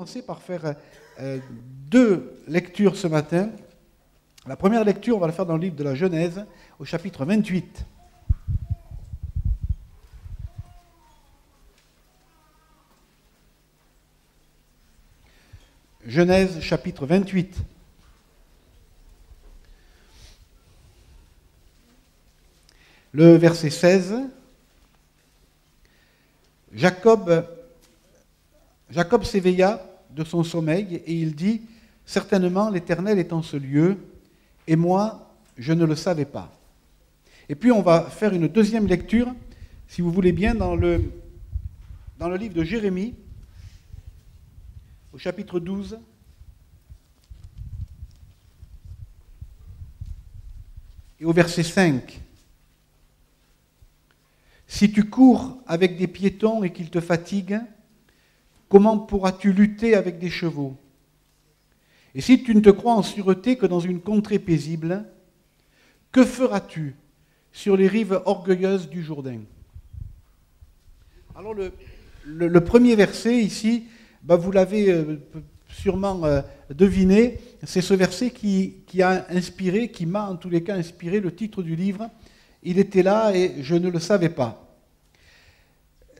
commencer par faire deux lectures ce matin. La première lecture, on va la faire dans le livre de la Genèse, au chapitre 28. Genèse, chapitre 28. Le verset 16. Jacob s'éveilla de son sommeil et il dit « Certainement l'Éternel est en ce lieu, et moi, je ne le savais pas. » Et puis on va faire une deuxième lecture, si vous voulez bien, dans le livre de Jérémie, au chapitre 12. Et au verset 5. « Si tu cours avec des piétons et qu'ils te fatiguent, comment pourras-tu lutter avec des chevaux? Et si tu ne te crois en sûreté que dans une contrée paisible, que feras-tu sur les rives orgueilleuses du Jourdain ?» Alors le premier verset ici, vous l'avez sûrement deviné, c'est ce verset qui a inspiré, qui m'a en tous les cas inspiré le titre du livre. Il était là et je ne le savais pas.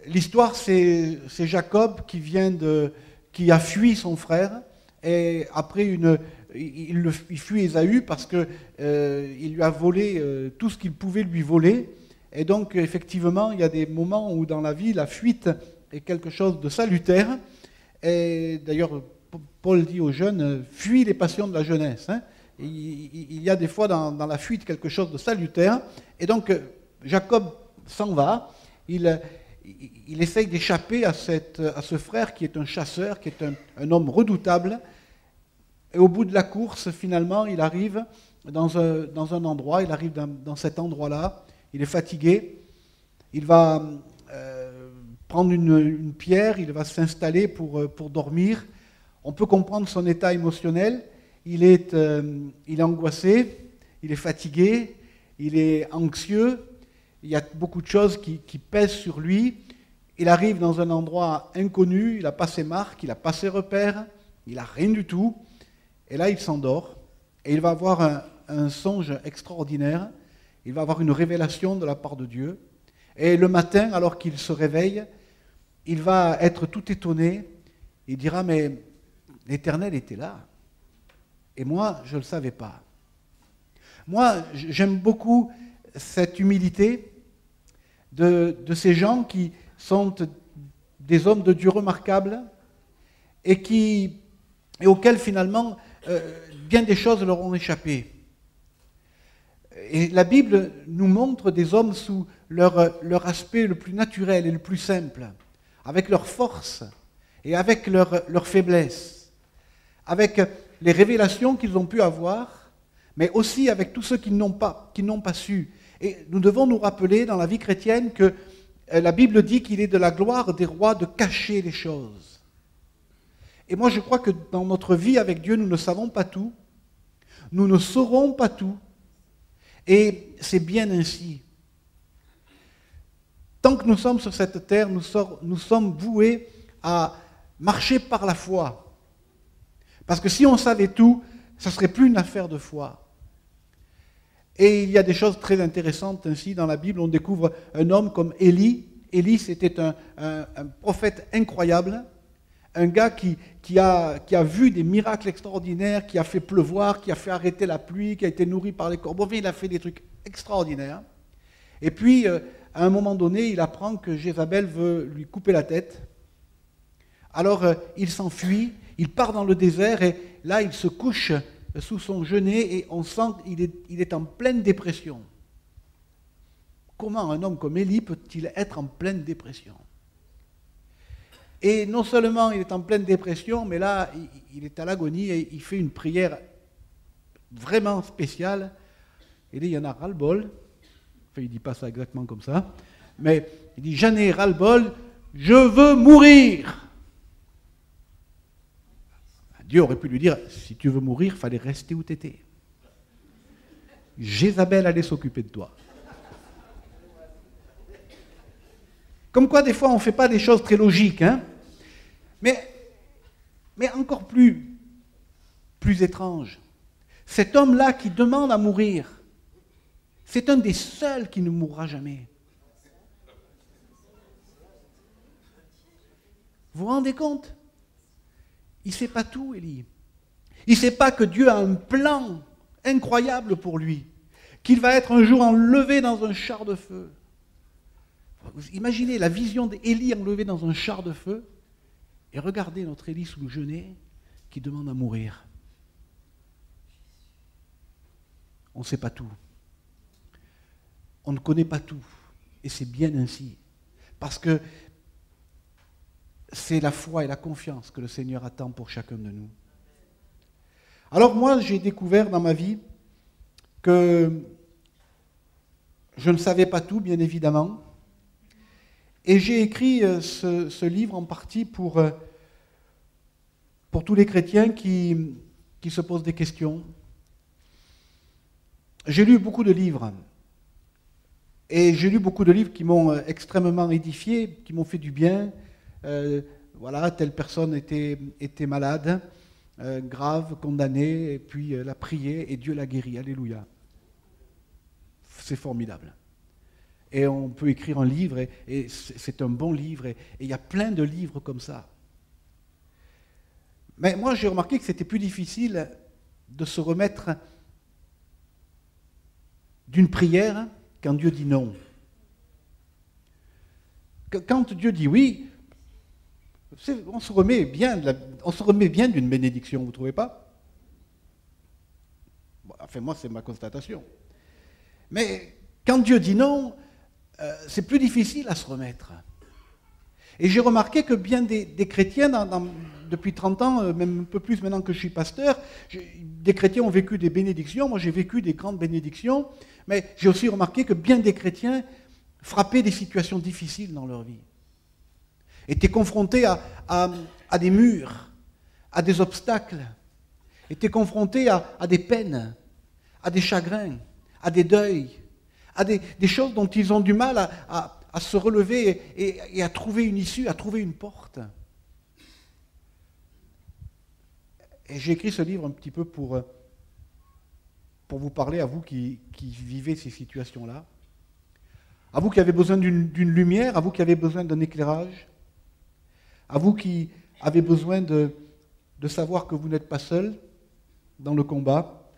L'histoire, c'est Jacob qui a fui son frère, et après il fuit Ésaü parce qu'il lui a volé tout ce qu'il pouvait lui voler. Et donc, effectivement, il y a des moments où dans la vie, la fuite est quelque chose de salutaire. Et d'ailleurs, Paul dit aux jeunes, fuis les passions de la jeunesse. Il y a des fois dans la fuite quelque chose de salutaire. Et donc, Jacob s'en va. Il essaye d'échapper à ce frère qui est un chasseur, qui est un homme redoutable. Et au bout de la course, finalement, il arrive dans un endroit, il arrive dans cet endroit-là, il est fatigué, il va prendre une pierre, il va s'installer pour dormir. On peut comprendre son état émotionnel, il est angoissé, il est fatigué, il est anxieux. Il y a beaucoup de choses qui pèsent sur lui. Il arrive dans un endroit inconnu, il n'a pas ses marques, il n'a pas ses repères, il n'a rien du tout. Et là, il s'endort et il va avoir un songe extraordinaire. Il va avoir une révélation de la part de Dieu. Et le matin, alors qu'il se réveille, il va être tout étonné. Il dira, mais l'Éternel était là. Et moi, je ne le savais pas. Moi, j'aime beaucoup cette humilité de ces gens qui sont des hommes de Dieu remarquables et auxquels finalement bien des choses leur ont échappé. Et la Bible nous montre des hommes sous leur aspect le plus naturel et le plus simple, avec leur force et avec leur faiblesse, avec les révélations qu'ils ont pu avoir, mais aussi avec tous ceux qui n'ont pas su. Et nous devons nous rappeler dans la vie chrétienne que la Bible dit qu'il est de la gloire des rois de cacher les choses. Et moi je crois que dans notre vie avec Dieu, nous ne savons pas tout, nous ne saurons pas tout, et c'est bien ainsi. Tant que nous sommes sur cette terre, nous sommes voués à marcher par la foi. Parce que si on savait tout, ça ne serait plus une affaire de foi. Et il y a des choses très intéressantes ainsi dans la Bible. On découvre un homme comme Élie. Élie, c'était un prophète incroyable, un gars qui a vu des miracles extraordinaires, qui a fait pleuvoir, qui a fait arrêter la pluie, qui a été nourri par les corbeaux. Il a fait des trucs extraordinaires. Et puis, à un moment donné, il apprend que Jézabel veut lui couper la tête. Alors, il s'enfuit, il part dans le désert et là, il se couche sous son genêt et on sent qu'il est en pleine dépression. Comment un homme comme Élie peut-il être en pleine dépression? Et non seulement il est en pleine dépression, mais là, il est à l'agonie et il fait une prière vraiment spéciale. Et il y en a ras-le-bol. Enfin, il ne dit pas ça exactement comme ça. Mais il dit, j'en ai ras-le-bol, je veux mourir. Dieu aurait pu lui dire, si tu veux mourir, il fallait rester où tu étais. Jézabel allait s'occuper de toi. Comme quoi, des fois, on ne fait pas des choses très logiques. Mais Mais encore plus étrange, cet homme-là qui demande à mourir, c'est un des seuls qui ne mourra jamais. Vous vous rendez compte? Il ne sait pas tout, Élie. Il ne sait pas que Dieu a un plan incroyable pour lui, qu'il va être un jour enlevé dans un char de feu. Vous imaginez la vision d'Élie enlevé dans un char de feu, et regardez notre Élie sous le genêt qui demande à mourir. On ne sait pas tout. On ne connaît pas tout. Et c'est bien ainsi. Parce que c'est la foi et la confiance que le Seigneur attend pour chacun de nous. Alors moi, j'ai découvert dans ma vie que je ne savais pas tout, bien évidemment. Et j'ai écrit ce livre en partie pour tous les chrétiens qui se posent des questions. J'ai lu beaucoup de livres. Et j'ai lu beaucoup de livres qui m'ont extrêmement édifié, qui m'ont fait du bien. Voilà, telle personne était malade, grave, condamnée, et puis elle a prié et Dieu l'a guéri. Alléluia. C'est formidable. Et on peut écrire un livre, et c'est un bon livre, et il y a plein de livres comme ça. Mais moi, j'ai remarqué que c'était plus difficile de se remettre d'une prière quand Dieu dit non. Quand Dieu dit oui, on se remet bien d'une bénédiction, vous ne trouvez pas? Enfin, moi, c'est ma constatation. Mais quand Dieu dit non, c'est plus difficile à se remettre. Et j'ai remarqué que bien des chrétiens, depuis 30 ans, même un peu plus maintenant que je suis pasteur, des chrétiens ont vécu des bénédictions, moi j'ai vécu des grandes bénédictions, mais j'ai aussi remarqué que bien des chrétiens frappaient des situations difficiles dans leur vie, étaient confrontés à des murs, à des obstacles, étaient confrontés à des peines, à des chagrins, à des deuils, à des choses dont ils ont du mal à se relever et à trouver une issue, à trouver une porte. Et j'ai écrit ce livre un petit peu pour vous parler à vous qui vivez ces situations-là, à vous qui avez besoin d'une lumière, à vous qui avez besoin d'un éclairage, à vous qui avez besoin de savoir que vous n'êtes pas seul dans le combat,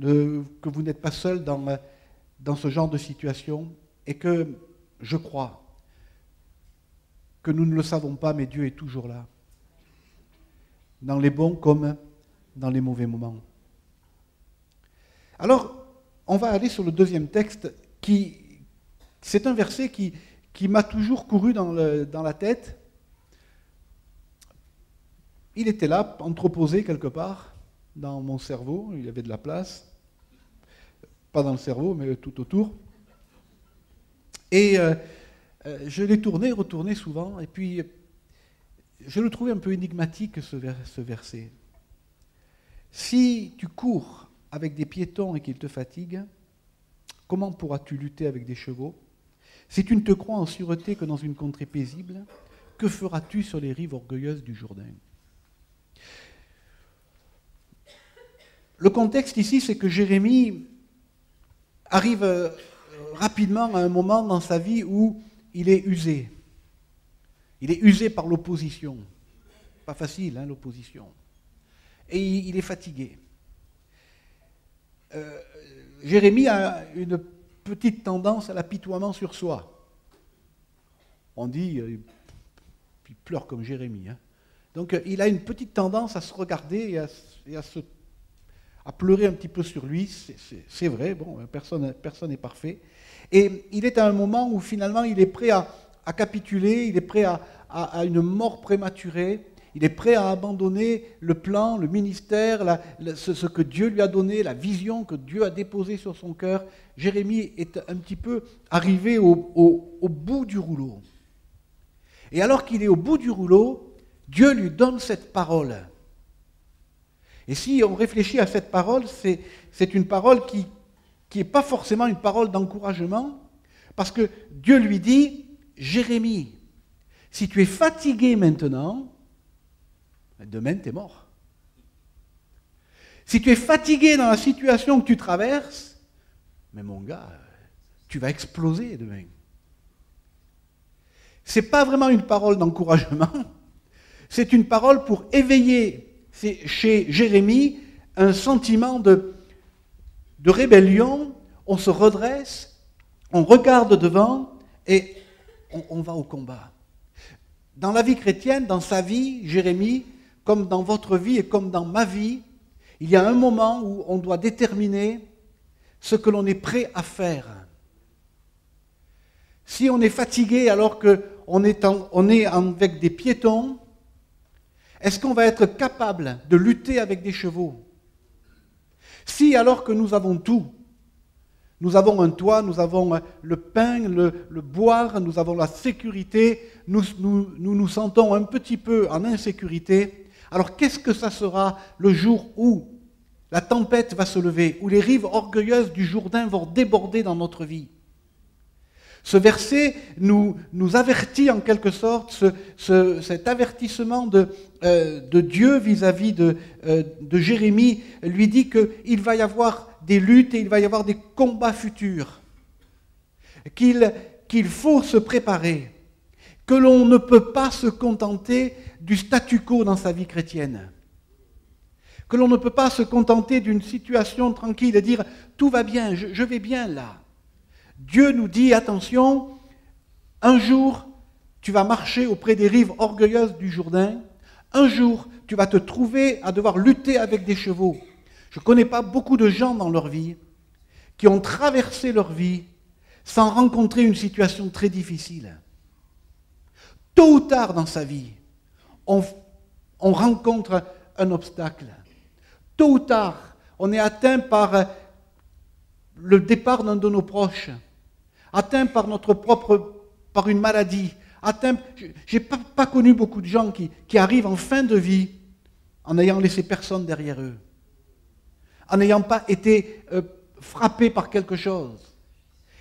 que vous n'êtes pas seul dans ce genre de situation, et que je crois que nous ne le savons pas, mais Dieu est toujours là, dans les bons comme dans les mauvais moments. Alors, on va aller sur le deuxième texte, c'est un verset qui m'a toujours couru dans la tête. Il était là, entreposé quelque part, dans mon cerveau, il y avait de la place, pas dans le cerveau, mais tout autour. Et je l'ai tourné, retourné souvent, et puis je le trouvais un peu énigmatique, ce verset. Si tu cours avec des piétons et qu'ils te fatiguent, comment pourras-tu lutter avec des chevaux? Si tu ne te crois en sûreté que dans une contrée paisible, que feras-tu sur les rives orgueilleuses du Jourdain? Le contexte ici, c'est que Jérémie arrive rapidement à un moment dans sa vie où il est usé. Il est usé par l'opposition. Pas facile, l'opposition. Et il est fatigué. Jérémie a une petite tendance à l'apitoiement sur soi. On dit, il pleure comme Jérémie. Donc il a une petite tendance à se regarder et à pleurer un petit peu sur lui. C'est vrai, bon, personne n'est parfait. Et il est à un moment où finalement il est prêt à capituler, il est prêt à une mort prématurée, il est prêt à abandonner le plan, le ministère, ce que Dieu lui a donné, la vision que Dieu a déposée sur son cœur. Jérémie est un petit peu arrivé au bout du rouleau. Et alors qu'il est au bout du rouleau, Dieu lui donne cette parole. Et si on réfléchit à cette parole, c'est une parole qui n'est pas forcément une parole d'encouragement, parce que Dieu lui dit, Jérémie, si tu es fatigué maintenant, demain, tu es mort. Si tu es fatigué dans la situation que tu traverses, mais mon gars, tu vas exploser demain. Ce n'est pas vraiment une parole d'encouragement, c'est une parole pour éveiller chez Jérémie un sentiment de rébellion. On se redresse, on regarde devant et on va au combat. Dans la vie chrétienne, dans sa vie, Jérémie, comme dans votre vie et comme dans ma vie, il y a un moment où on doit déterminer ce que l'on est prêt à faire. Si on est fatigué alors qu'on est avec des piétons, est-ce qu'on va être capable de lutter avec des chevaux? Si alors que nous avons tout, nous avons un toit, nous avons le pain, le boire, nous avons la sécurité, nous sentons un petit peu en insécurité, alors qu'est-ce que ça sera le jour où la tempête va se lever, où les rives orgueilleuses du Jourdain vont déborder dans notre vie? Ce verset nous avertit en quelque sorte, cet avertissement de Dieu vis-à-vis de Jérémie lui dit qu'il va y avoir des luttes et il va y avoir des combats futurs, qu'il faut se préparer, que l'on ne peut pas se contenter du statu quo dans sa vie chrétienne, que l'on ne peut pas se contenter d'une situation tranquille et dire « tout va bien, je vais bien là ». Dieu nous dit, attention, un jour, tu vas marcher auprès des rives orgueilleuses du Jourdain. Un jour, tu vas te trouver à devoir lutter avec des chevaux. Je ne connais pas beaucoup de gens dans leur vie qui ont traversé leur vie sans rencontrer une situation très difficile. Tôt ou tard dans sa vie, on rencontre un obstacle. Tôt ou tard, on est atteint par le départ d'un de nos proches, atteint par par une maladie, j'ai pas connu beaucoup de gens qui arrivent en fin de vie en n'ayant laissé personne derrière eux, en n'ayant pas été frappés par quelque chose.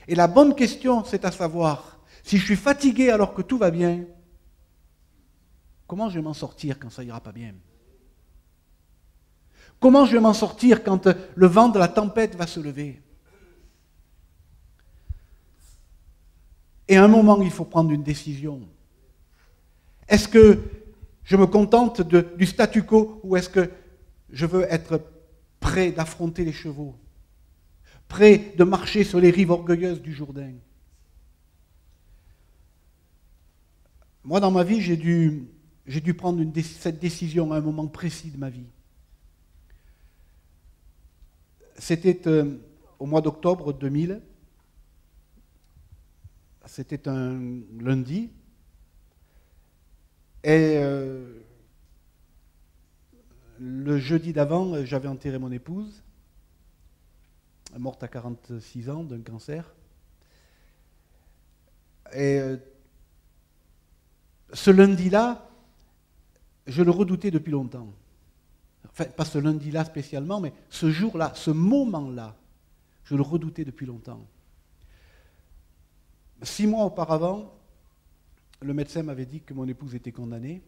Et la bonne question, c'est à savoir, si je suis fatigué alors que tout va bien, comment je vais m'en sortir quand ça ira pas bien? Comment je vais m'en sortir quand le vent de la tempête va se lever? Et à un moment, il faut prendre une décision. Est-ce que je me contente du statu quo ou est-ce que je veux être prêt d'affronter les chevaux, prêt de marcher sur les rives orgueilleuses du Jourdain? Moi, dans ma vie, j'ai dû prendre cette décision à un moment précis de ma vie. C'était au mois d'octobre 2000. C'était un lundi. Et le jeudi d'avant, j'avais enterré mon épouse, morte à 46 ans d'un cancer. Et ce lundi-là, je le redoutais depuis longtemps. Enfin, pas ce lundi-là spécialement, mais ce jour-là, ce moment-là, je le redoutais depuis longtemps. 6 mois auparavant, le médecin m'avait dit que mon épouse était condamnée,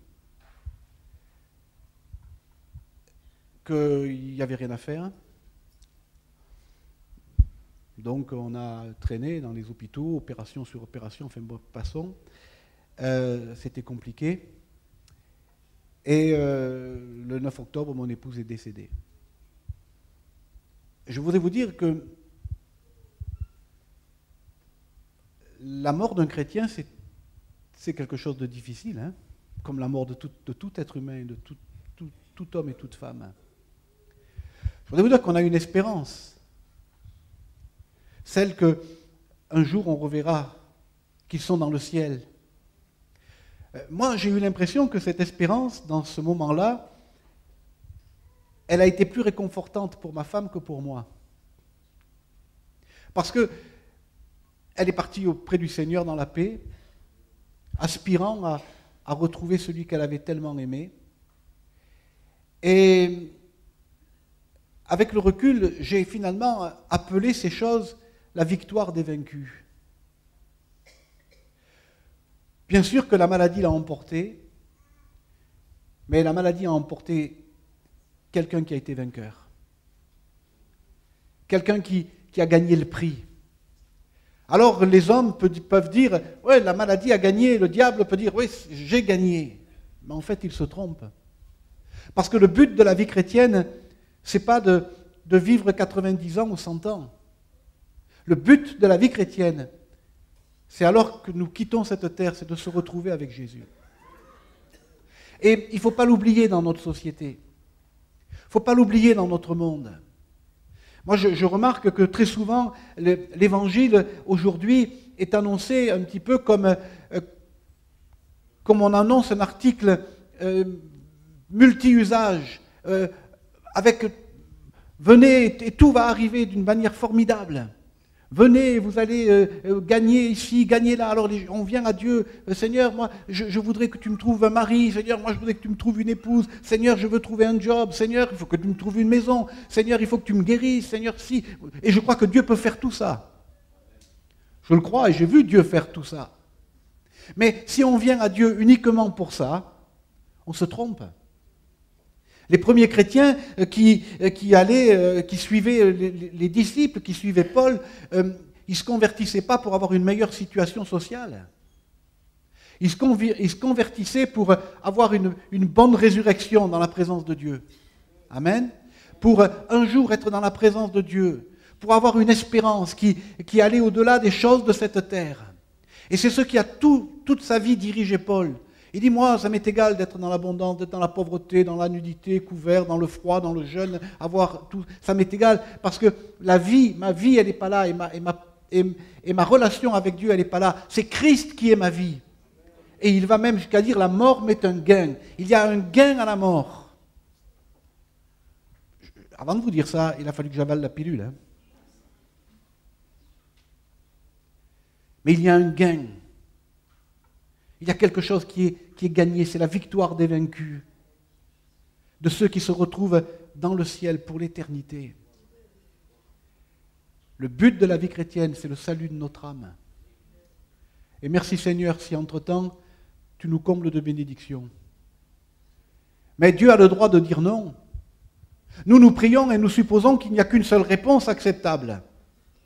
qu'il n'y avait rien à faire. Donc on a traîné dans les hôpitaux, opération sur opération, enfin bon, passons. C'était compliqué. Et le 9 octobre, mon épouse est décédée. Je voudrais vous dire que la mort d'un chrétien, c'est quelque chose de difficile, hein, comme la mort de tout être humain, de tout homme et toute femme. Je voudrais vous dire qu'on a une espérance, celle qu'un jour on reverra qu'ils sont dans le ciel. Moi, j'ai eu l'impression que cette espérance, dans ce moment-là, elle a été plus réconfortante pour ma femme que pour moi. Parce que elle est partie auprès du Seigneur dans la paix, aspirant à retrouver celui qu'elle avait tellement aimé. Et avec le recul, j'ai finalement appelé ces choses la victoire des vaincus. Bien sûr que la maladie l'a emporté, Mais la maladie a emporté quelqu'un qui a été vainqueur. Quelqu'un qui a gagné le prix. Alors les hommes peuvent dire, ouais, la maladie a gagné, le diable peut dire, oui, j'ai gagné. Mais en fait, il se trompe. Parce que le but de la vie chrétienne, ce n'est pas de vivre 90 ans ou 100 ans. Le but de la vie chrétienne, c'est alors que nous quittons cette terre, c'est de se retrouver avec Jésus. Et il ne faut pas l'oublier dans notre société. Il ne faut pas l'oublier dans notre monde. Moi, je remarque que très souvent, l'évangile aujourd'hui est annoncé un petit peu comme on annonce un article multi-usage, avec « venez et tout va arriver d'une manière formidable ». Venez, vous allez gagner ici, gagner là. Alors on vient à Dieu, Seigneur, moi je voudrais que tu me trouves un mari, Seigneur, moi je voudrais que tu me trouves une épouse, Seigneur, je veux trouver un job, Seigneur, il faut que tu me trouves une maison, Seigneur, il faut que tu me guérisses, Seigneur, si. Et je crois que Dieu peut faire tout ça. Je le crois et j'ai vu Dieu faire tout ça. Mais si on vient à Dieu uniquement pour ça, on se trompe. Les premiers chrétiens qui suivaient les disciples, qui suivaient Paul, ils ne se convertissaient pas pour avoir une meilleure situation sociale. Ils se convertissaient pour avoir une bonne résurrection dans la présence de Dieu. Amen. Pour un jour être dans la présence de Dieu, pour avoir une espérance qui allait au-delà des choses de cette terre. Et c'est ce qui a toute sa vie dirigé Paul. Il dit, moi, ça m'est égal d'être dans l'abondance, d'être dans la pauvreté, dans la nudité, couvert, dans le froid, dans le jeûne, avoir tout. Ça m'est égal parce que ma vie, elle n'est pas là et ma relation avec Dieu, elle n'est pas là. C'est Christ qui est ma vie. Et il va même jusqu'à dire, la mort m'est un gain. Il y a un gain à la mort. Avant de vous dire ça, il a fallu que j'avale la pilule. Hein. Mais il y a un gain. Il y a quelque chose qui est gagné, c'est la victoire des vaincus, de ceux qui se retrouvent dans le ciel pour l'éternité. Le but de la vie chrétienne, c'est le salut de notre âme. Et merci Seigneur si entre-temps, tu nous combles de bénédictions. Mais Dieu a le droit de dire non. Nous prions et nous supposons qu'il n'y a qu'une seule réponse acceptable.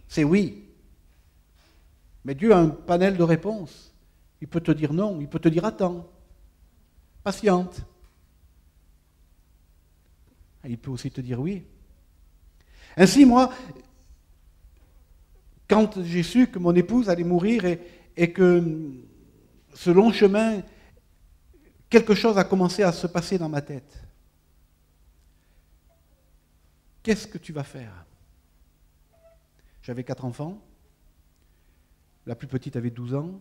C'est oui. Mais Dieu a un panel de réponses. Il peut te dire non, il peut te dire attends, patiente. Il peut aussi te dire oui. Ainsi, moi, quand j'ai su que mon épouse allait mourir et que ce long chemin, quelque chose a commencé à se passer dans ma tête. Qu'est-ce que tu vas faire? J'avais 4 enfants. La plus petite avait 12 ans.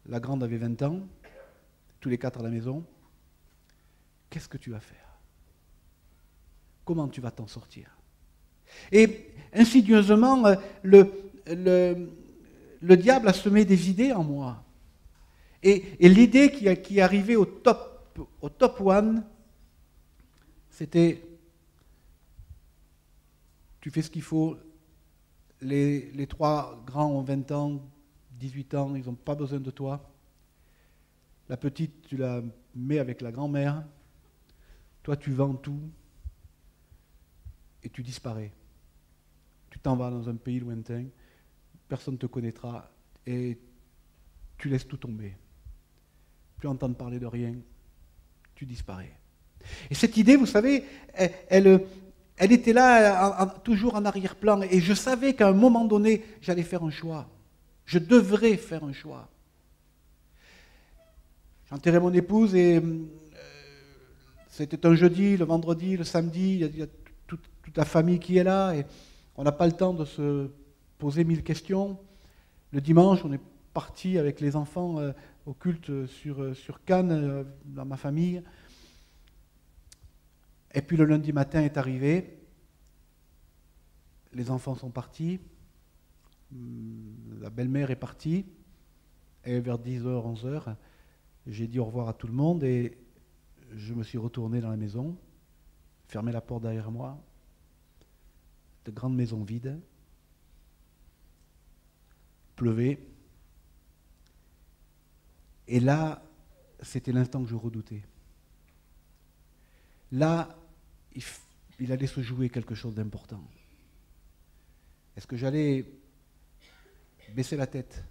La grande avait 20 ans, tous les 4 à la maison. Qu'est-ce que tu vas faire? Comment tu vas t'en sortir? Et insidieusement, le diable a semé des idées en moi. Et l'idée qui est arrivée au top one, c'était, tu fais ce qu'il faut, les 3 grands ont 20 ans, 18 ans, ils n'ont pas besoin de toi. La petite, tu la mets avec la grand-mère. Toi, tu vends tout et tu disparais. Tu t'en vas dans un pays lointain, personne ne te connaîtra et tu laisses tout tomber. Plus entendre parler de rien, tu disparais. Et cette idée, vous savez, elle était là, toujours en arrière-plan. Et je savais qu'à un moment donné, j'allais faire un choix. Je devrais faire un choix. J'enterrais mon épouse et c'était un jeudi, le vendredi, le samedi, il y a toute la famille qui est là et on n'a pas le temps de se poser 1000 questions. Le dimanche, on est parti avec les enfants au culte sur Cannes, dans ma famille. Et puis le lundi matin est arrivé, les enfants sont partis, la belle-mère est partie, et vers 10h, 11h, j'ai dit au revoir à tout le monde et je me suis retourné dans la maison, fermé la porte derrière moi, de grande maison vide, pleuvait, et là, c'était l'instant que je redoutais. là, il allait se jouer quelque chose d'important. Est-ce que j'allais baisser la tête?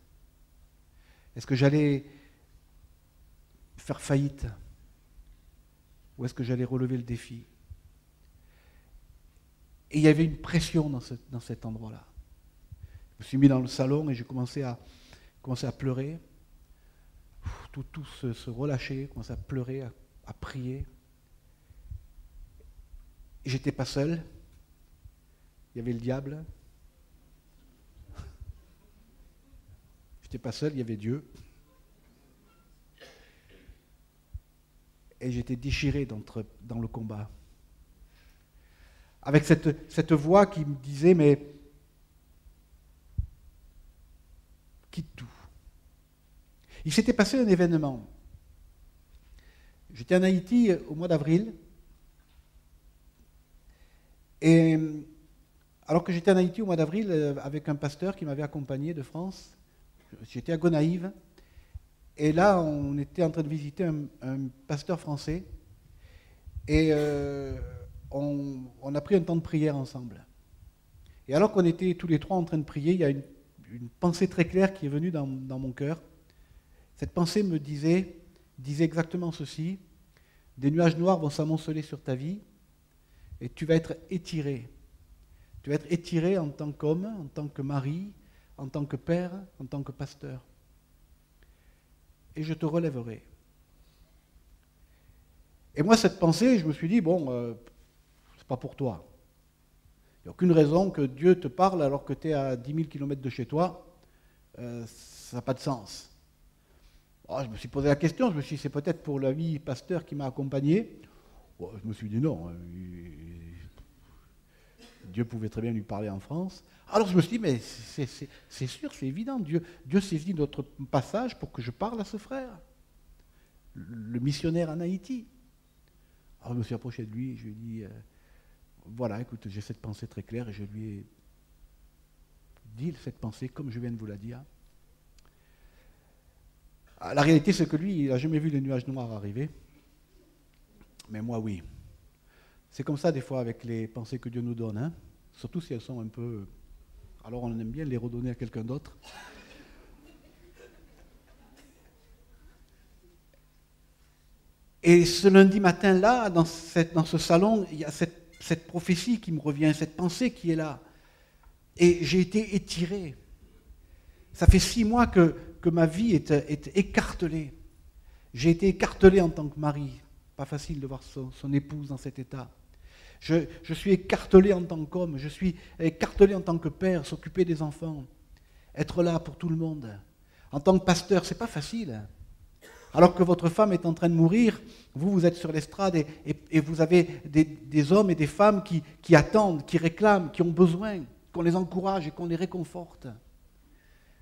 Est-ce que j'allais faire faillite? Ou est-ce que j'allais relever le défi? Et il y avait une pression dans cet endroit-là. Je me suis mis dans le salon et j'ai commencé à pleurer. Tout se relâcher, commencer à pleurer, à prier. Et j'étais pas seul. Il y avait le diable. J'étais pas seul, il y avait Dieu. Et j'étais déchiré dans le combat. Avec cette voix qui me disait, mais quitte tout. Il s'était passé un événement. J'étais en Haïti au mois d'avril. Et alors que j'étais en Haïti au mois d'avril avec un pasteur qui m'avait accompagné de France, j'étais à Gonaïves. Et là, on était en train de visiter un pasteur français. Et on a pris un temps de prière ensemble. Et alors qu'on était tous les trois en train de prier, il y a une pensée très claire qui est venue dans mon cœur. Cette pensée me disait exactement ceci: des nuages noirs vont s'amonceler sur ta vie et tu vas être étiré. Tu vas être étiré en tant qu'homme, en tant que mari, en tant que père, en tant que pasteur. Et je te relèverai. Et moi, cette pensée, je me suis dit, bon, c'est pas pour toi. Il n'y a aucune raison que Dieu te parle alors que tu es à 10 000 km de chez toi. Ça n'a pas de sens. Alors, je me suis posé la question, je me suis dit, c'est peut-être pour l'ami pasteur qui m'a accompagné. Bon, je me suis dit, non, Dieu pouvait très bien lui parler en France. Alors je me suis dit, mais c'est sûr, c'est évident, Dieu saisit notre passage pour que je parle à ce frère, le missionnaire en Haïti. Alors je me suis approché de lui, je lui ai dit, voilà, écoute, j'ai cette pensée très claire, et je lui ai dit cette pensée comme je viens de vous la dire. La réalité, c'est que lui, il n'a jamais vu les nuages noirs arriver, mais moi, oui. C'est comme ça, des fois, avec les pensées que Dieu nous donne, hein, surtout si elles sont un peu... Alors on aime bien les redonner à quelqu'un d'autre. Et ce lundi matin-là, dans ce salon, il y a cette prophétie qui me revient, cette pensée qui est là. Et j'ai été étiré. Ça fait 6 mois que ma vie est écartelée. J'ai été écartelé en tant que mari. Pas facile de voir son épouse dans cet état. Je suis écartelé en tant qu'homme, je suis écartelé en tant que père, s'occuper des enfants, être là pour tout le monde. En tant que pasteur, c'est pas facile. Alors que votre femme est en train de mourir, vous êtes sur l'estrade et vous avez des hommes et des femmes qui attendent, qui réclament, qui ont besoin, qu'on les encourage et qu'on les réconforte.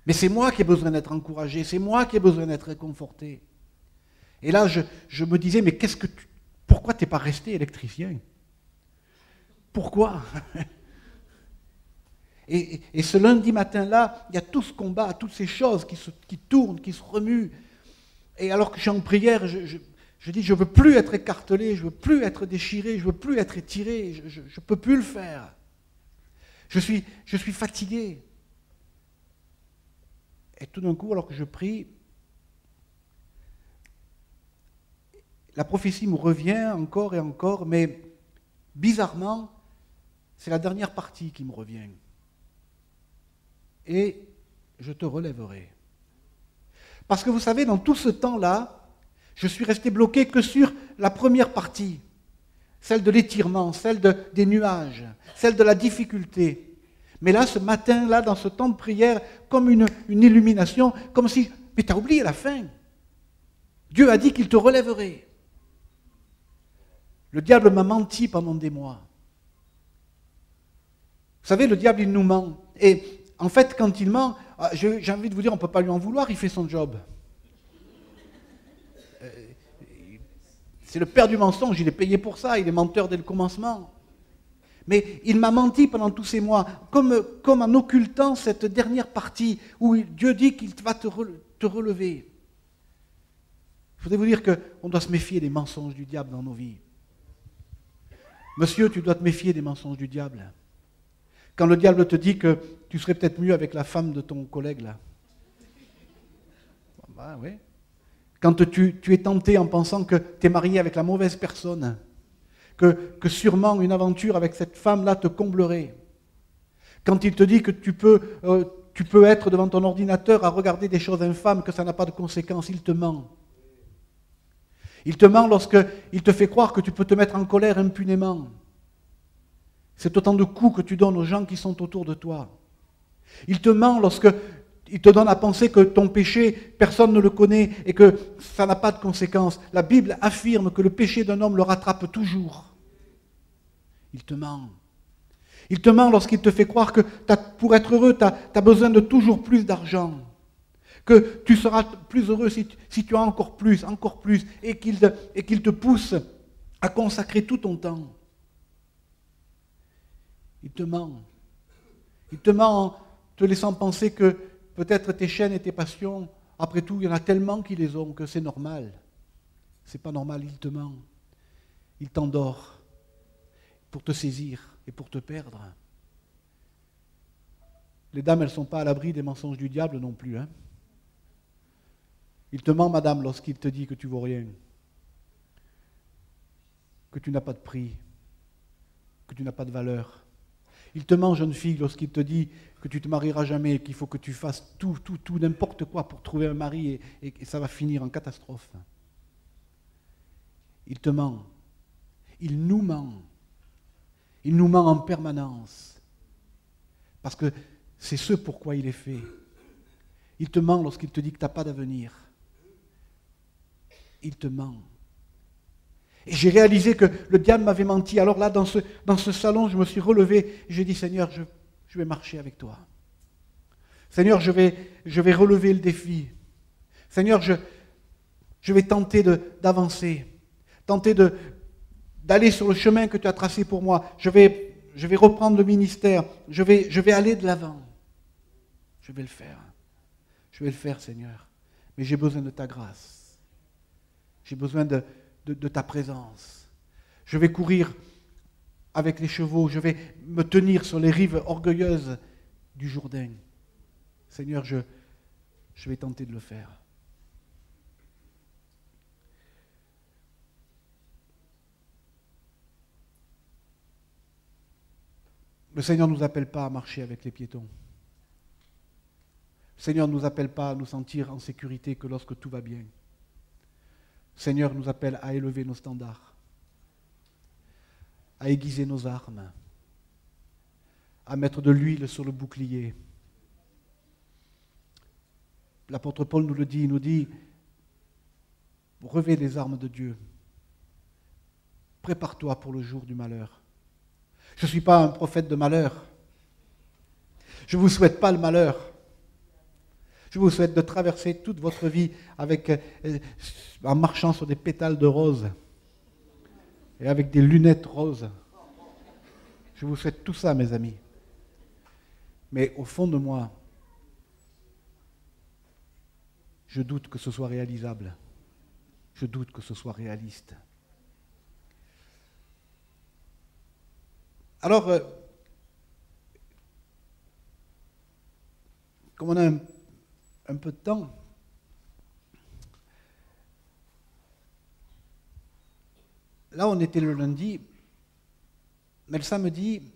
Mais c'est moi qui ai besoin d'être encouragé, c'est moi qui ai besoin d'être réconforté. Et là, je me disais, mais pourquoi tu n'es pas resté électricien ? Pourquoi ? Et ce lundi matin-là, il y a tout ce combat, toutes ces choses qui tournent, qui se remuent. Et alors que je suis en prière, je dis, je ne veux plus être écartelé, je ne veux plus être déchiré, je ne veux plus être étiré, je ne peux plus le faire. Je suis fatigué. Et tout d'un coup, alors que je prie, la prophétie me revient encore et encore, mais bizarrement, c'est la dernière partie qui me revient. Et je te relèverai. Parce que vous savez, dans tout ce temps-là, je suis resté bloqué que sur la première partie, celle de l'étirement, celle des nuages, celle de la difficulté. Mais là, ce matin-là, dans ce temps de prière, comme une illumination, comme si, mais tu as oublié la fin. Dieu a dit qu'il te relèverait. Le diable m'a menti pendant des mois. Vous savez, le diable, il nous ment. Et en fait, quand il ment, j'ai envie de vous dire, on ne peut pas lui en vouloir, il fait son job. C'est le père du mensonge, il est payé pour ça, il est menteur dès le commencement. Mais il m'a menti pendant tous ces mois, comme en occultant cette dernière partie où Dieu dit qu'il va te relever. Je voudrais vous dire qu'on doit se méfier des mensonges du diable dans nos vies. Monsieur, tu dois te méfier des mensonges du diable. Quand le diable te dit que tu serais peut-être mieux avec la femme de ton collègue là. Bah, oui. Quand tu es tenté en pensant que tu es marié avec la mauvaise personne, que sûrement une aventure avec cette femme-là te comblerait. Quand il te dit que tu peux être devant ton ordinateur à regarder des choses infâmes, que ça n'a pas de conséquences, il te ment. Il te ment lorsqu'il te fait croire que tu peux te mettre en colère impunément. C'est autant de coups que tu donnes aux gens qui sont autour de toi. Il te ment lorsqu'il te donne à penser que ton péché, personne ne le connaît et que ça n'a pas de conséquences. La Bible affirme que le péché d'un homme le rattrape toujours. Il te ment. Il te ment lorsqu'il te fait croire que pour être heureux, tu as besoin de toujours plus d'argent. Que tu seras plus heureux si tu as encore plus, et qu'il te pousse à consacrer tout ton temps. Il te ment. Il te ment en te laissant penser que peut-être tes chaînes et tes passions, après tout, il y en a tellement qui les ont que c'est normal. C'est pas normal, il te ment. Il t'endort pour te saisir et pour te perdre. Les dames, elles ne sont pas à l'abri des mensonges du diable non plus. Hein. Il te ment, madame, lorsqu'il te dit que tu ne vaux rien, que tu n'as pas de prix, que tu n'as pas de valeur. Il te ment, jeune fille, lorsqu'il te dit que tu ne te marieras jamais, qu'il faut que tu fasses tout, n'importe quoi pour trouver un mari et ça va finir en catastrophe. Il te ment. Il nous ment. Il nous ment en permanence. Parce que c'est ce pourquoi il est fait. Il te ment lorsqu'il te dit que tu n'as pas d'avenir. Il te ment. Et j'ai réalisé que le diable m'avait menti. Alors là, dans ce salon, je me suis relevé et j'ai dit, Seigneur, je vais marcher avec toi. Seigneur, je vais relever le défi. Seigneur, je vais tenter d'avancer, tenter d'aller sur le chemin que tu as tracé pour moi. Je vais reprendre le ministère. Je vais aller de l'avant. Je vais le faire. Je vais le faire, Seigneur. Mais j'ai besoin de ta grâce. J'ai besoin de ta présence. Je vais courir avec les chevaux. Je vais me tenir sur les rives orgueilleuses du Jourdain. Seigneur, je vais tenter de le faire. Le Seigneur ne nous appelle pas à marcher avec les piétons. Le Seigneur ne nous appelle pas à nous sentir en sécurité que lorsque tout va bien. Le Seigneur nous appelle à élever nos standards, à aiguiser nos armes, à mettre de l'huile sur le bouclier. L'apôtre Paul nous le dit, il nous dit, revêt les armes de Dieu. Prépare-toi pour le jour du malheur. Je ne suis pas un prophète de malheur. Je ne vous souhaite pas le malheur. Je vous souhaite de traverser toute votre vie en marchant sur des pétales de rose et avec des lunettes roses. Je vous souhaite tout ça, mes amis. Mais au fond de moi, je doute que ce soit réalisable. Je doute que ce soit réaliste. Alors, comme on a un peu de temps, là on était le lundi, mais le samedi,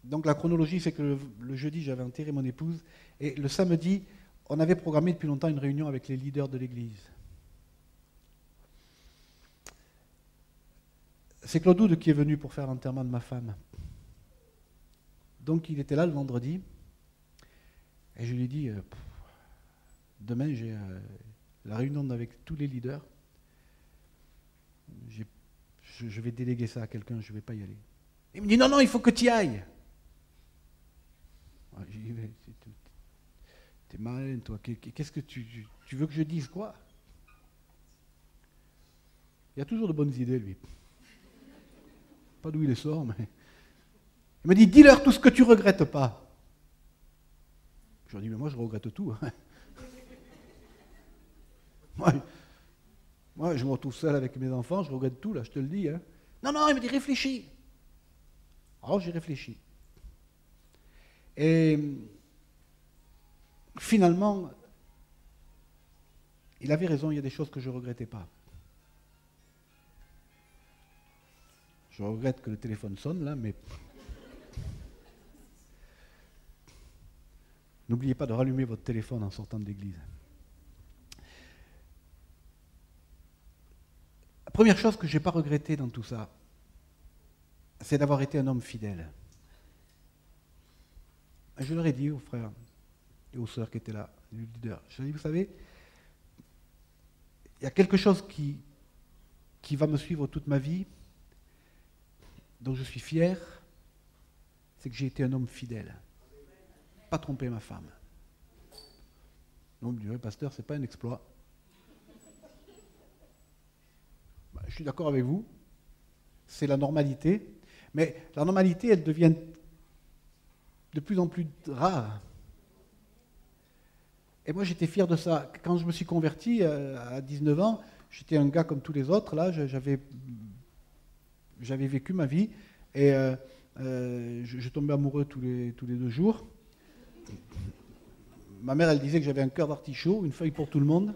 donc la chronologie c'est que le jeudi j'avais enterré mon épouse, et le samedi on avait programmé depuis longtemps une réunion avec les leaders de l'église. C'est Claude Oude qui est venu pour faire l'enterrement de ma femme. Donc il était là le vendredi, et je lui ai dit, demain j'ai la réunion avec tous les leaders, je vais déléguer ça à quelqu'un, je ne vais pas y aller. Il me dit, non, il faut que tu y ailles. J'ai dit, t'es malin, toi, qu'est-ce que tu veux que je dise, quoi? Il a toujours de bonnes idées, lui. Pas d'où il les sort, mais... Il me dit, dis-leur tout ce que tu ne regrettes pas. Je lui ai dit, mais moi je regrette tout. Moi, je me retrouve seul avec mes enfants, je regrette tout, là, je te le dis. Hein. Non, non, il me dit réfléchis. Alors j'ai réfléchi. Et finalement, il avait raison, il y a des choses que je ne regrettais pas. Je regrette que le téléphone sonne là, mais n'oubliez pas de rallumer votre téléphone en sortant de l'église. La première chose que je n'ai pas regrettée dans tout ça, c'est d'avoir été un homme fidèle. Et je leur ai dit aux frères et aux sœurs qui étaient là, les leaders, je leur ai dit, vous savez, il y a quelque chose qui va me suivre toute ma vie, dont je suis fier, c'est que j'ai été un homme fidèle. Pas tromper ma femme. Donc, le pasteur, ce n'est pas un exploit. Je suis d'accord avec vous, c'est la normalité, mais la normalité, elle devient de plus en plus rare. Et moi, j'étais fier de ça. Quand je me suis converti à 19 ans, j'étais un gars comme tous les autres, là, j'avais vécu ma vie, et je tombais amoureux tous les 2 jours. Ma mère, elle disait que j'avais un cœur d'artichaut, une feuille pour tout le monde.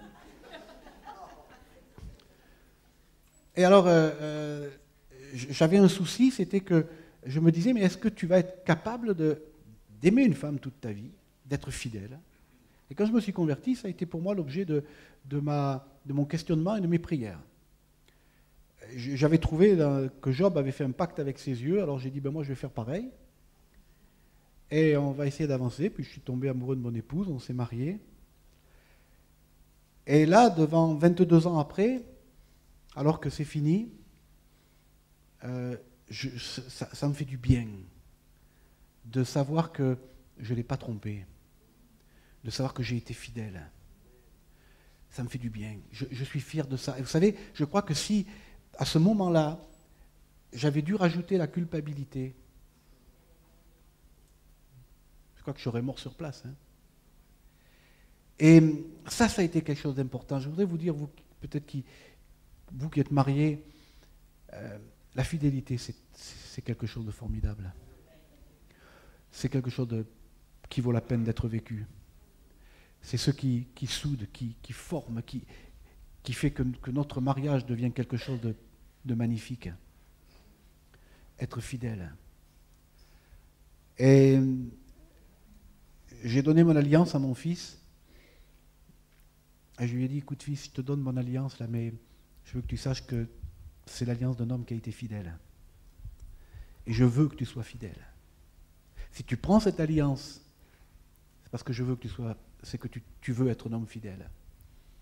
Et alors, j'avais un souci, c'était que je me disais, mais est-ce que tu vas être capable d'aimer une femme toute ta vie, d'être fidèle? Et quand je me suis converti, ça a été pour moi l'objet de mon questionnement et de mes prières. J'avais trouvé que Job avait fait un pacte avec ses yeux, alors j'ai dit, ben moi je vais faire pareil. Et on va essayer d'avancer, puis je suis tombé amoureux de mon épouse, on s'est mariés. Et là, devant 22 ans après, alors que c'est fini, ça me fait du bien de savoir que je ne l'ai pas trompé, de savoir que j'ai été fidèle. Ça me fait du bien. Je suis fier de ça. Et vous savez, je crois que si, à ce moment-là, j'avais dû rajouter la culpabilité, je crois que j'aurais mort sur place. Hein. Et ça a été quelque chose d'important. Je voudrais vous dire, vous peut-être vous qui êtes mariés, la fidélité, c'est quelque chose de formidable. C'est quelque chose qui vaut la peine d'être vécu. C'est ce qui soude, qui forme, qui fait que notre mariage devient quelque chose de magnifique. Être fidèle. Et j'ai donné mon alliance à mon fils. Et je lui ai dit, écoute fils, je te donne mon alliance là, mais je veux que tu saches que c'est l'alliance d'un homme qui a été fidèle. Et je veux que tu sois fidèle. Si tu prends cette alliance, c'est parce que je veux que c'est que tu veux être un homme fidèle.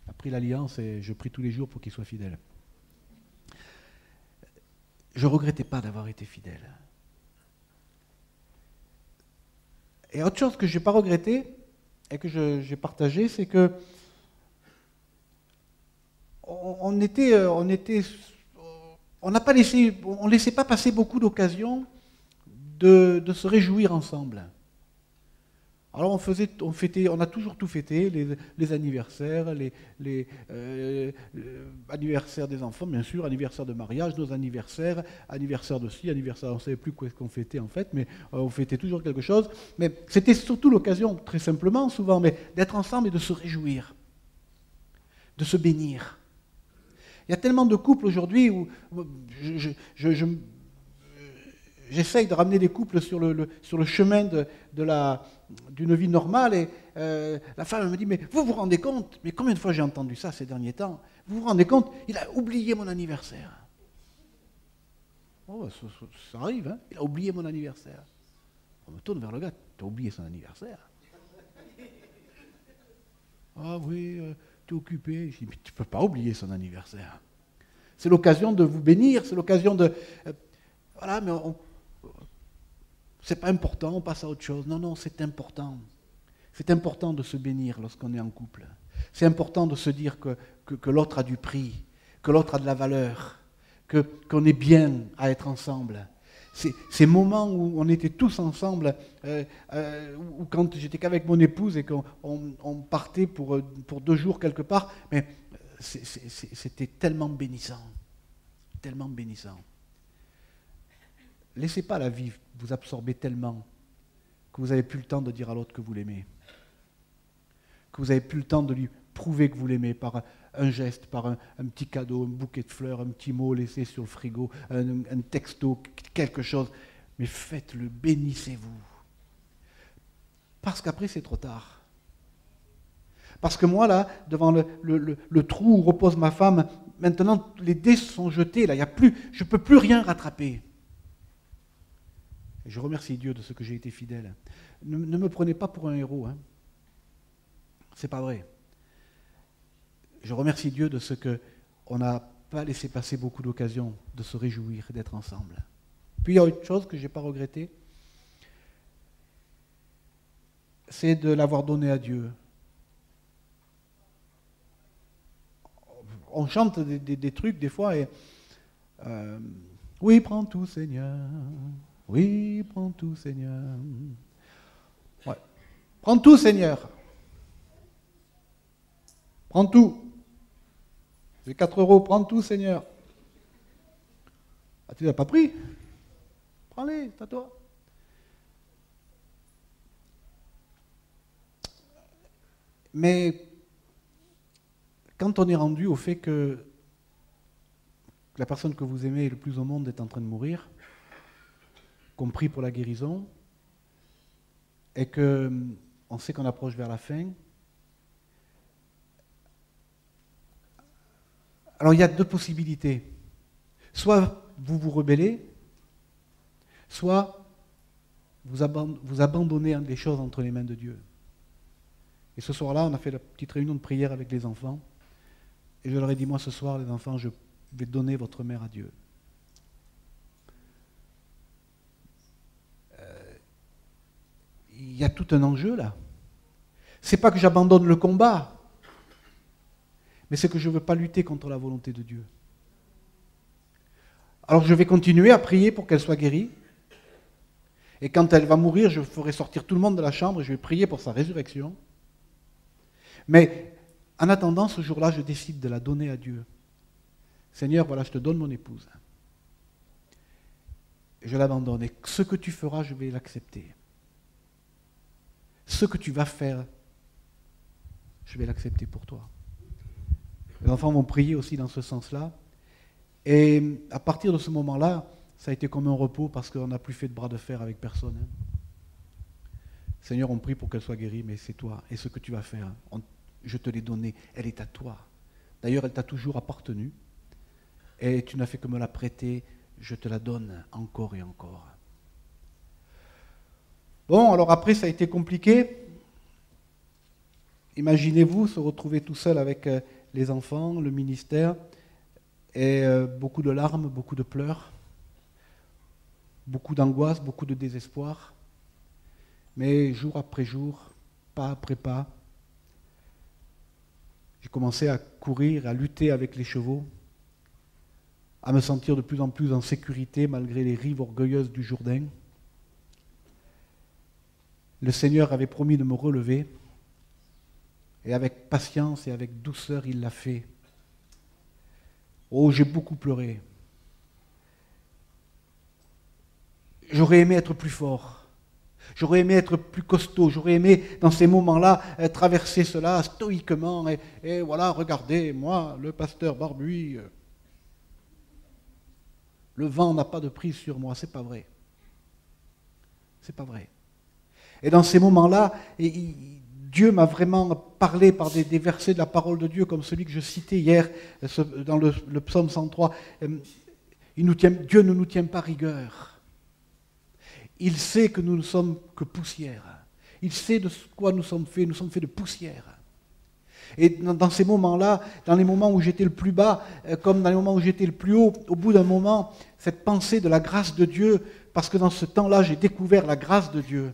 J'ai pris l'alliance et je prie tous les jours pour qu'il soit fidèle. Je ne regrettais pas d'avoir été fidèle. Et autre chose que je n'ai pas regretté et que j'ai partagé, c'est que on ne laissait pas passer beaucoup d'occasions de se réjouir ensemble. Alors on a toujours tout fêté, les anniversaires, les anniversaires des enfants, bien sûr, anniversaire de mariage, nos anniversaires, anniversaire de ci, anniversaire, on ne savait plus quoi est-ce qu'on fêtait en fait, mais on fêtait toujours quelque chose. Mais c'était surtout l'occasion, très simplement, souvent, mais d'être ensemble et de se réjouir, de se bénir. Il y a tellement de couples aujourd'hui où j'essaye de ramener des couples sur le chemin d'une vie normale et la femme me dit, mais vous vous rendez compte, mais combien de fois j'ai entendu ça ces derniers temps, vous vous rendez compte, il a oublié mon anniversaire. Oh, ça arrive, hein, il a oublié mon anniversaire. On me tourne vers le gars, tu as oublié son anniversaire. Ah oui, tu es occupé. Je dis, mais tu ne peux pas oublier son anniversaire. C'est l'occasion de vous bénir, c'est l'occasion de... voilà, mais c'est pas important, on passe à autre chose. Non, non, c'est important. C'est important de se bénir lorsqu'on est en couple. C'est important de se dire que l'autre a du prix, que l'autre a de la valeur, qu'on est bien à être ensemble. Ces moments où on était tous ensemble, ou quand j'étais qu'avec mon épouse et qu'on partait pour 2 jours quelque part, mais c'était tellement bénissant. Tellement bénissant. laissez pas la vie vous absorber tellement que vous n'avez plus le temps de dire à l'autre que vous l'aimez. Que vous n'avez plus le temps de lui prouver que vous l'aimez par un geste, par un petit cadeau, un bouquet de fleurs, un petit mot laissé sur le frigo, un texto, quelque chose. Mais faites-le, bénissez-vous. Parce qu'après, c'est trop tard. Parce que moi, là, devant le trou où repose ma femme, maintenant, les dés sont jetés. Là, il y a plus, je ne peux plus rien rattraper. Et je remercie Dieu de ce que j'ai été fidèle. Ne me prenez pas pour un héros. Hein. C'est pas vrai. Je remercie Dieu de ce qu'on n'a pas laissé passer beaucoup d'occasions de se réjouir et d'être ensemble. Puis il y a autre chose que je n'ai pas regretté, c'est de l'avoir donné à Dieu. On chante des trucs des fois et oui, prends tout Seigneur, oui, prends tout Seigneur. Ouais. Prends tout Seigneur. Prends tout. J'ai 4 euros, prends tout Seigneur. Ah, tu ne l'as pas pris? Prends-les, c'est à toi. Mais quand on est rendu au fait que la personne que vous aimez le plus au monde est en train de mourir, compris pour la guérison, et qu'on sait qu'on approche vers la fin, alors il y a 2 possibilités. Soit vous vous rebellez, soit vous abandonnez les choses entre les mains de Dieu. Et ce soir-là, on a fait la petite réunion de prière avec les enfants. Et je leur ai dit, moi ce soir, les enfants, je vais donner votre mère à Dieu. Il y a tout un enjeu là. C'est pas que j'abandonne le combat, mais c'est que je ne veux pas lutter contre la volonté de Dieu. Alors je vais continuer à prier pour qu'elle soit guérie. Et quand elle va mourir, je ferai sortir tout le monde de la chambre et je vais prier pour sa résurrection. Mais en attendant, ce jour-là, je décide de la donner à Dieu. Seigneur, voilà, je te donne mon épouse. Et je l'abandonne. Et ce que tu feras, je vais l'accepter. Ce que tu vas faire, je vais l'accepter pour toi. Les enfants vont prier aussi dans ce sens-là. Et à partir de ce moment-là, ça a été comme un repos parce qu'on n'a plus fait de bras de fer avec personne. Seigneur, on prie pour qu'elle soit guérie, mais c'est toi. Et ce que tu vas faire, je te l'ai donné, elle est à toi. D'ailleurs, elle t'a toujours appartenu. Et tu n'as fait que me la prêter, je te la donne encore et encore. Bon, alors après, ça a été compliqué. Imaginez-vous se retrouver tout seul avec les enfants, le ministère, et beaucoup de larmes, beaucoup de pleurs, beaucoup d'angoisse, beaucoup de désespoir. Mais jour après jour, pas après pas, j'ai commencé à courir, à lutter avec les chevaux, à me sentir de plus en plus en sécurité malgré les rives orgueilleuses du Jourdain. Le Seigneur avait promis de me relever, et avec patience et avec douceur, il l'a fait. Oh, j'ai beaucoup pleuré. J'aurais aimé être plus fort. J'aurais aimé être plus costaud. J'aurais aimé, dans ces moments-là, traverser cela stoïquement. Et voilà, regardez, moi, le pasteur Barbuy, le vent n'a pas de prise sur moi. C'est pas vrai. C'est pas vrai. Et dans ces moments-là, Dieu m'a vraiment parlé par des versets de la parole de Dieu, comme celui que je citais hier dans le psaume 103. Dieu ne nous tient pas rigueur. Il sait que nous ne sommes que poussière. Il sait de quoi nous sommes faits. Nous sommes faits de poussière. Et dans ces moments-là, dans les moments où j'étais le plus bas, comme dans les moments où j'étais le plus haut, au bout d'un moment, cette pensée de la grâce de Dieu, parce que dans ce temps-là, j'ai découvert la grâce de Dieu.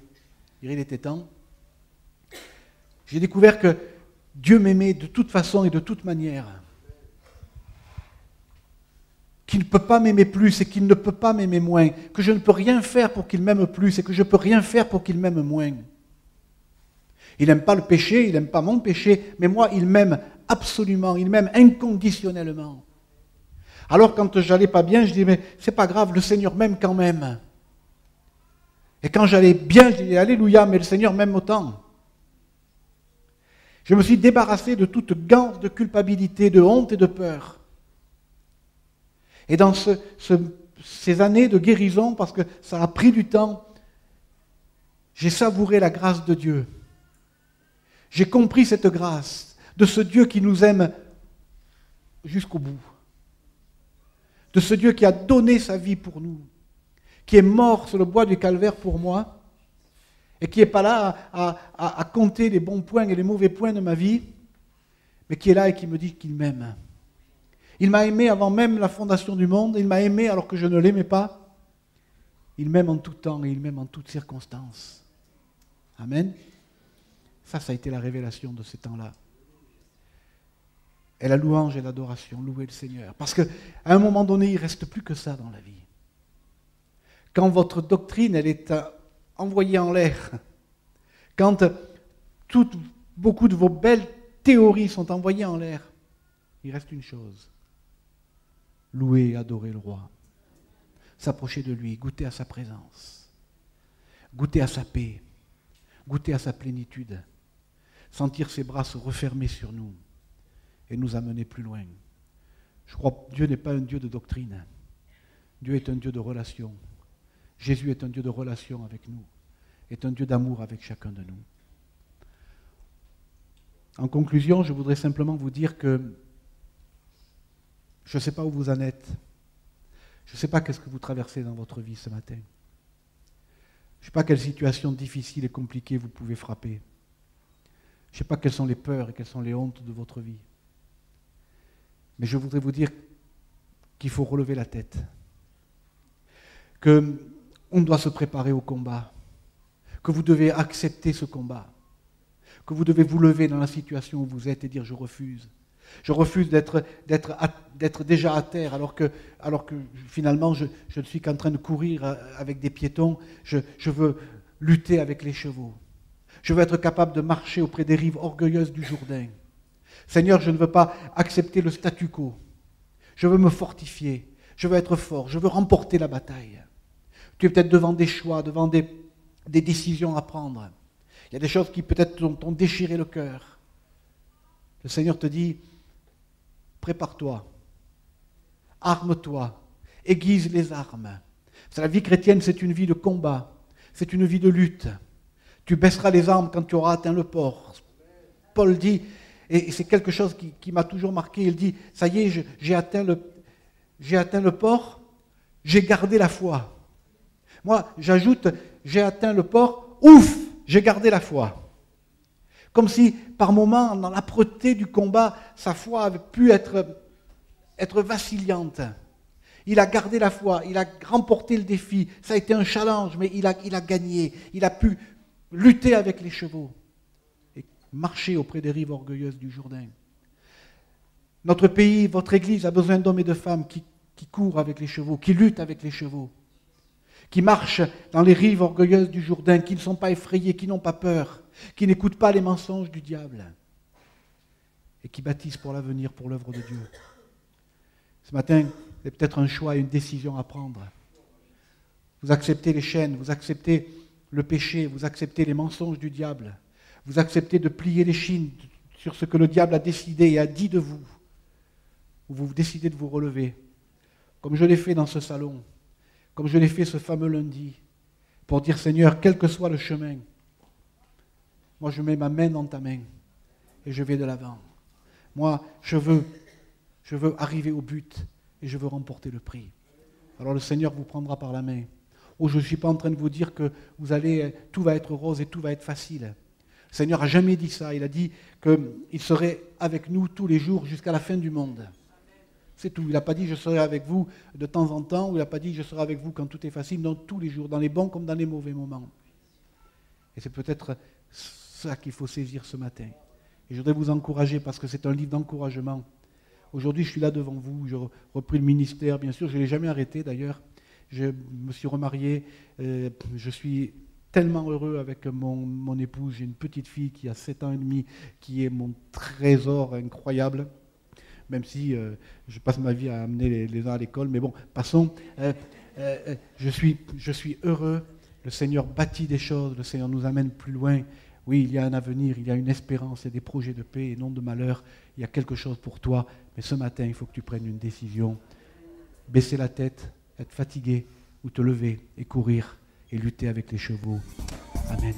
Il était temps. J'ai découvert que Dieu m'aimait de toute façon et de toute manière. Qu'il ne peut pas m'aimer plus et qu'il ne peut pas m'aimer moins. Que je ne peux rien faire pour qu'il m'aime plus et que je ne peux rien faire pour qu'il m'aime moins. Il n'aime pas le péché, il n'aime pas mon péché, mais moi, il m'aime absolument, il m'aime inconditionnellement. Alors quand j'allais pas bien, je dis, mais c'est pas grave, le Seigneur m'aime quand même. Et quand j'allais bien, je disais Alléluia, mais le Seigneur m'aime autant. Je me suis débarrassé de toute ganse de culpabilité, de honte et de peur. Et dans ces années de guérison, parce que ça a pris du temps, j'ai savouré la grâce de Dieu. J'ai compris cette grâce de ce Dieu qui nous aime jusqu'au bout. De ce Dieu qui a donné sa vie pour nous, qui est mort sur le bois du calvaire pour moi, et qui n'est pas là à compter les bons points et les mauvais points de ma vie, mais qui est là et qui me dit qu'il m'aime. Il m'a aimé avant même la fondation du monde, il m'a aimé alors que je ne l'aimais pas. Il m'aime en tout temps et il m'aime en toutes circonstances. Amen. Ça a été la révélation de ces temps-là. Et la louange et l'adoration, louer le Seigneur. Parce qu'à un moment donné, il ne reste plus que ça dans la vie. Quand votre doctrine, elle est envoyée en l'air, quand beaucoup de vos belles théories sont envoyées en l'air, il reste une chose. Louer et adorer le roi. S'approcher de lui, goûter à sa présence, goûter à sa paix, goûter à sa plénitude, sentir ses bras se refermer sur nous et nous amener plus loin. Je crois que Dieu n'est pas un Dieu de doctrine. Dieu est un Dieu de relation. Jésus est un Dieu de relation avec nous, est un Dieu d'amour avec chacun de nous. En conclusion, je voudrais simplement vous dire que je ne sais pas où vous en êtes. Je ne sais pas qu'est-ce que vous traversez dans votre vie ce matin. Je ne sais pas quelle situation difficile et compliquée vous pouvez frapper. Je ne sais pas quelles sont les peurs et quelles sont les hontes de votre vie. Mais je voudrais vous dire qu'il faut relever la tête. Qu'on doit se préparer au combat. Que vous devez accepter ce combat. Que vous devez vous lever dans la situation où vous êtes et dire « je refuse ». Je refuse d'être déjà à terre alors que finalement je ne suis qu'en train de courir avec des piétons. Je veux lutter avec les chevaux. Je veux être capable de marcher auprès des rives orgueilleuses du Jourdain. Seigneur, je ne veux pas accepter le statu quo. Je veux me fortifier. Je veux être fort. Je veux remporter la bataille. Tu es peut-être devant des choix, devant des décisions à prendre. Il y a des choses qui peut-être t'ont déchiré le cœur. Le Seigneur te dit, prépare-toi, arme-toi, aiguise les armes. La vie chrétienne, c'est une vie de combat, c'est une vie de lutte. Tu baisseras les armes quand tu auras atteint le port. Paul dit, et c'est quelque chose qui m'a toujours marqué, il dit, ça y est, j'ai atteint le port, j'ai gardé la foi. Moi, j'ajoute, j'ai atteint le port, ouf, j'ai gardé la foi. Comme si, par moments, dans l'âpreté du combat, sa foi avait pu être vacillante. Il a gardé la foi, il a remporté le défi. Ça a été un challenge, mais il a gagné. Il a pu lutter avec les chevaux et marcher auprès des rives orgueilleuses du Jourdain. Notre pays, votre Église a besoin d'hommes et de femmes qui courent avec les chevaux, qui luttent avec les chevaux, qui marchent dans les rives orgueilleuses du Jourdain, qui ne sont pas effrayés, qui n'ont pas peur, qui n'écoutent pas les mensonges du diable et qui bâtissent pour l'avenir, pour l'œuvre de Dieu. Ce matin, il y a peut-être un choix et une décision à prendre. Vous acceptez les chaînes, vous acceptez le péché, vous acceptez les mensonges du diable, vous acceptez de plier les chines sur ce que le diable a décidé et a dit de vous, ou vous décidez de vous relever, comme je l'ai fait dans ce salon, comme je l'ai fait ce fameux lundi, pour dire Seigneur, quel que soit le chemin, moi je mets ma main dans ta main et je vais de l'avant. Moi, je veux arriver au but et je veux remporter le prix. Alors le Seigneur vous prendra par la main. Oh, je ne suis pas en train de vous dire que tout va être rose et tout va être facile. Le Seigneur n'a jamais dit ça. Il a dit qu'il serait avec nous tous les jours jusqu'à la fin du monde. C'est tout. Il n'a pas dit je serai avec vous de temps en temps, ou il n'a pas dit je serai avec vous quand tout est facile, non, tous les jours, dans les bons comme dans les mauvais moments. Et c'est peut-être ça qu'il faut saisir ce matin. Et je voudrais vous encourager parce que c'est un livre d'encouragement. Aujourd'hui, je suis là devant vous, j'ai repris le ministère, bien sûr, je ne l'ai jamais arrêté d'ailleurs. Je me suis remarié, je suis tellement heureux avec mon épouse. J'ai une petite fille qui a 7 ans et demi, qui est mon trésor incroyable. Même si je passe ma vie à amener les uns à l'école, mais bon, passons. Je suis heureux Le Seigneur bâtit des choses, le Seigneur nous amène plus loin. Oui, il y a un avenir, il y a une espérance, il y a des projets de paix et non de malheur. Il y a quelque chose pour toi. Mais ce matin, il faut que tu prennes une décision. Baisser la tête, être fatigué, ou te lever et courir et lutter avec les chevaux. Amen.